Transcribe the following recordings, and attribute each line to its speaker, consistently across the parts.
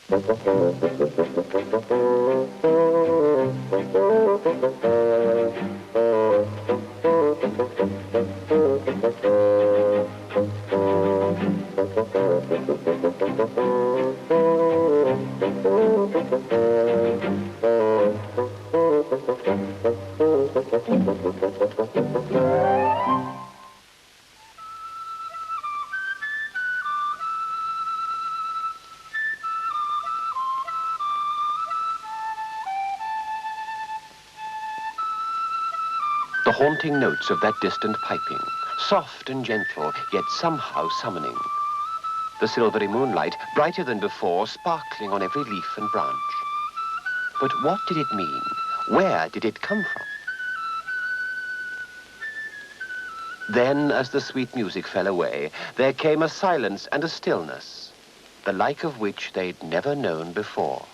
Speaker 1: The haunting notes of that distant piping, soft and gentle, yet somehow summoning. The silvery moonlight, brighter than before, sparkling on every leaf and branch. But what did it mean? Where did it come from? Then, as the sweet music fell away, there came a silence and a stillness, the like of which they'd never known before.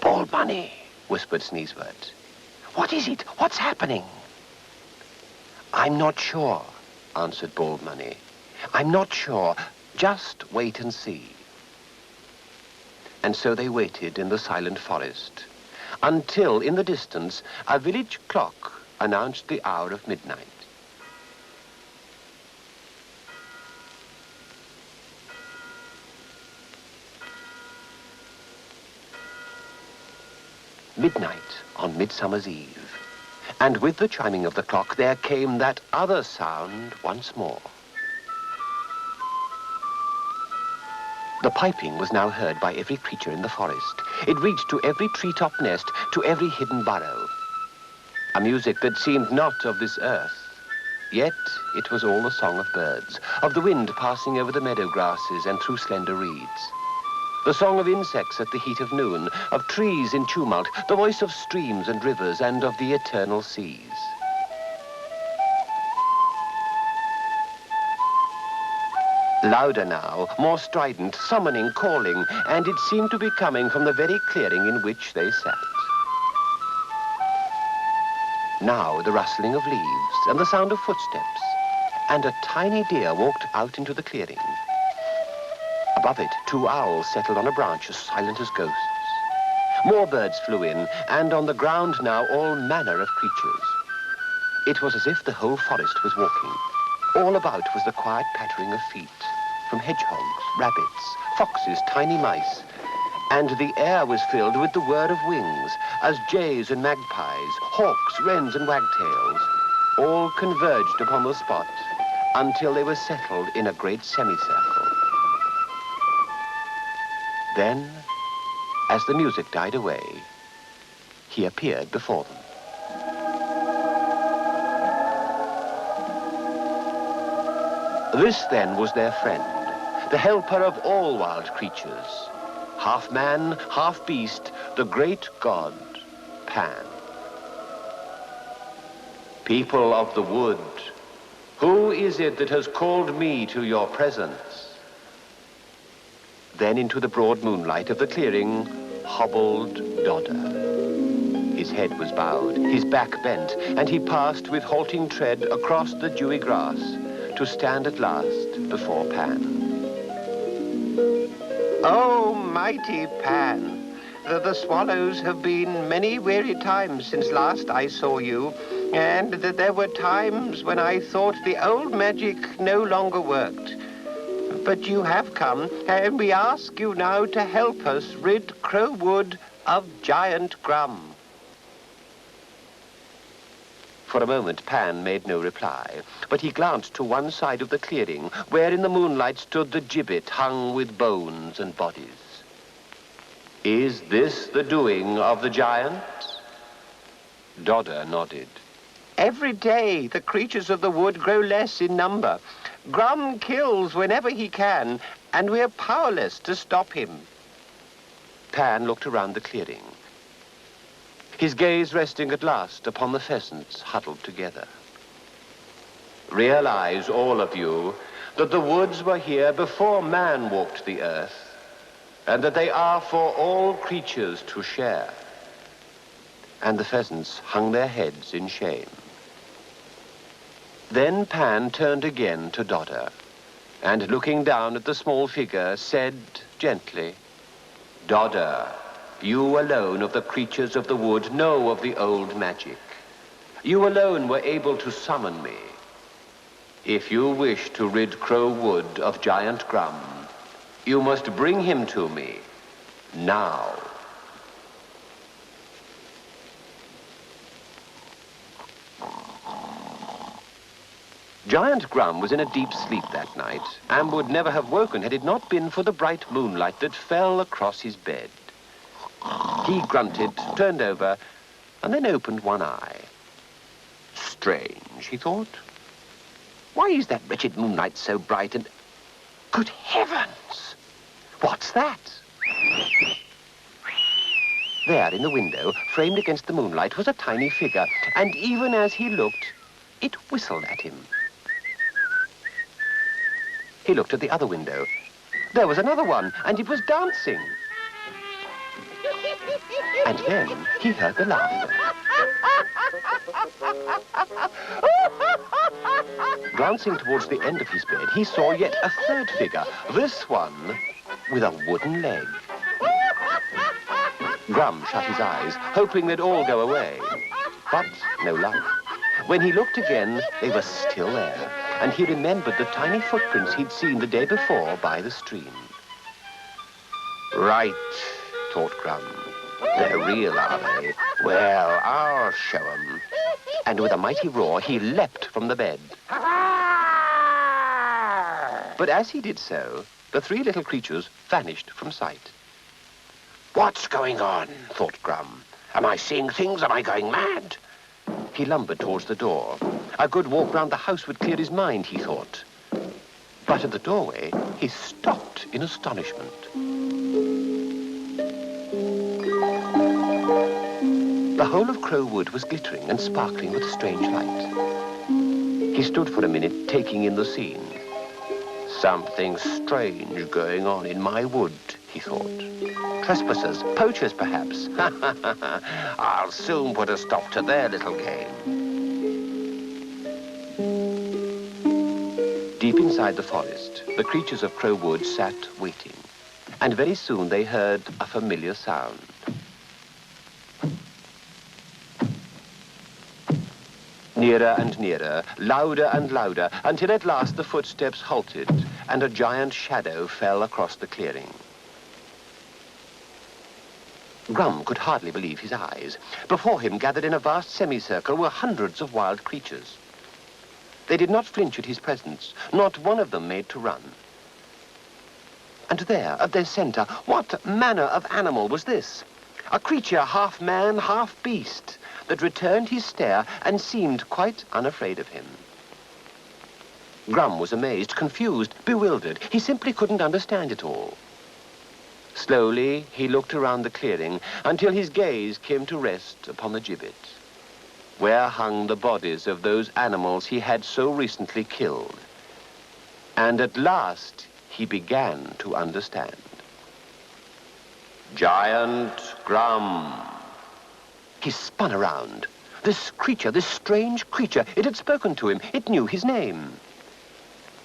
Speaker 1: "Baldmoney," whispered Sneezewort. "What is it? What's happening?" "I'm not sure," answered Baldmoney. "I'm not sure. Just wait and see." And so they waited in the silent forest, until in the distance a village clock announced the hour of midnight. Midnight on Midsummer's Eve. And with the chiming of the clock, there came that other sound once more. The piping was now heard by every creature in the forest. It reached to every treetop nest, to every hidden burrow. A music that seemed not of this earth, yet it was all the song of birds, of the wind passing over the meadow grasses and through slender reeds. The song of insects at the heat of noon, of trees in tumult, the voice of streams and rivers, and of the eternal seas. Louder now, more strident, summoning, calling, and it seemed to be coming from the very clearing in which they sat. Now the rustling of leaves and the sound of footsteps, and a tiny deer walked out into the clearing. Above it, 2 owls settled on a branch as silent as ghosts. More birds flew in, and on the ground now all manner of creatures. It was as if the whole forest was walking. All about was the quiet pattering of feet, from hedgehogs, rabbits, foxes, tiny mice, and the air was filled with the whir of wings, as jays and magpies, hawks, wrens and wagtails, all converged upon the spot until they were settled in a great semicircle. Then, as the music died away, he appeared before them. This, then, was their friend, the helper of all wild creatures, half man, half beast, the great god, Pan. "People of the wood, who is it that has called me to your presence?" Then into the broad moonlight of the clearing hobbled Dodder. His head was bowed, his back bent, and he passed with halting tread across the dewy grass to stand at last before Pan. "Oh, mighty Pan, the swallows have been many weary times since last I saw you, and that there were times when I thought the old magic no longer worked. But you have come, and we ask you now to help us rid Crowwood of Giant Grum." For a moment, Pan made no reply, but he glanced to one side of the clearing, where in the moonlight stood the gibbet hung with bones and bodies. "Is this the doing of the giant?" Dodder nodded. "Every day the creatures of the wood grow less in number. Grum kills whenever he can, and we are powerless to stop him." Pan looked around the clearing, his gaze resting at last upon the pheasants huddled together. "Realize, all of you, that the woods were here before man walked the earth, and that they are for all creatures to share." And the pheasants hung their heads in shame. Then Pan turned again to Dodder. and looking down at the small figure, said gently, "Dodder, you alone of the creatures of the wood know of the old magic. You alone were able to summon me. If you wish to rid Crow Wood of Giant Grum, you must bring him to me now." Giant Grum was in a deep sleep that night, and would never have woken had it not been for the bright moonlight that fell across his bed. He grunted, turned over, and then opened one eye. Strange, he thought. Why is that wretched moonlight so bright and... Good heavens! What's that? There in the window, framed against the moonlight, was a tiny figure, and even as he looked, it whistled at him. He looked at the other window. There was another one, and it was dancing. And then he heard the laughter. Glancing towards the end of his bed, he saw yet a third figure, this one with a wooden leg. Grum shut his eyes, hoping they'd all go away. But no luck. When he looked again, they were still there, and he remembered the tiny footprints he'd seen the day before by the stream. Right, thought Grum. They're real, are they? Well, I'll show 'em. And with a mighty roar, he leapt from the bed. But as he did so, the three little creatures vanished from sight. What's going on? Thought Grum. Am I seeing things? Am I going mad? He lumbered towards the door. A good walk round the house would clear his mind, he thought. But at the doorway, he stopped in astonishment. The whole of Crow Wood was glittering and sparkling with strange light. He stood for a minute, taking in the scene. Something strange going on in my wood, he thought. Trespassers, poachers, perhaps. I'll soon put a stop to their little game. Deep inside the forest, the creatures of Crow Wood sat waiting. And very soon they heard a familiar sound. Nearer and nearer, louder and louder, until at last the footsteps halted and a giant shadow fell across the clearing. Grum could hardly believe his eyes. Before him, gathered in a vast semicircle, were hundreds of wild creatures. They did not flinch at his presence, not one of them made to run. And there, at their center, what manner of animal was this? A creature half man, half beast, that returned his stare and seemed quite unafraid of him. Grum was amazed, confused, bewildered. He simply couldn't understand it all. Slowly, he looked around the clearing until his gaze came to rest upon the gibbet, where hung the bodies of those animals he had so recently killed. And at last, he began to understand. Giant Grum. He spun around. This creature, this strange creature, it had spoken to him. It knew his name.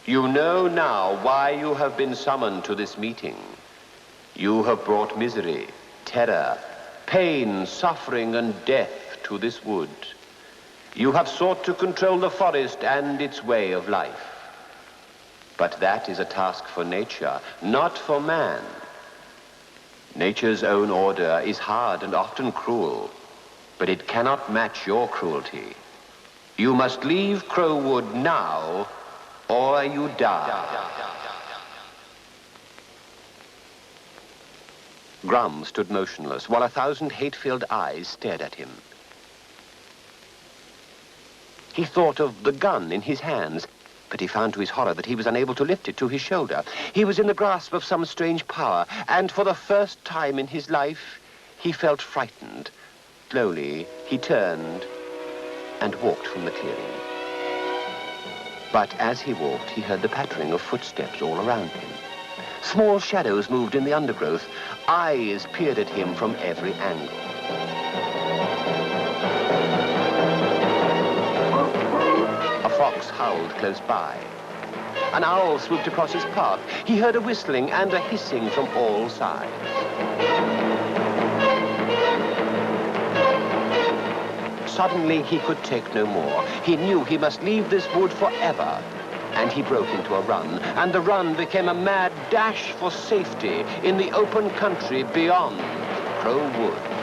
Speaker 1: You know now why you have been summoned to this meeting. You have brought misery, terror, pain, suffering, and death to this wood. You have sought to control the forest and its way of life. But that is a task for nature, not for man. Nature's own order is hard and often cruel, but it cannot match your cruelty. You must leave Crow Wood now, or you die. Grum stood motionless, while 1,000 hate-filled eyes stared at him. He thought of the gun in his hands, but he found to his horror that he was unable to lift it to his shoulder. He was in the grasp of some strange power, and for the first time in his life, he felt frightened. Slowly, he turned and walked from the clearing. But as he walked, he heard the pattering of footsteps all around him. Small shadows moved in the undergrowth. Eyes peered at him from every angle. A fox howled close by. An owl swooped across his path. He heard a whistling and a hissing from all sides. Suddenly, he could take no more. He knew he must leave this wood forever. And he broke into a run, and the run became a mad dash for safety in the open country beyond Crow Wood.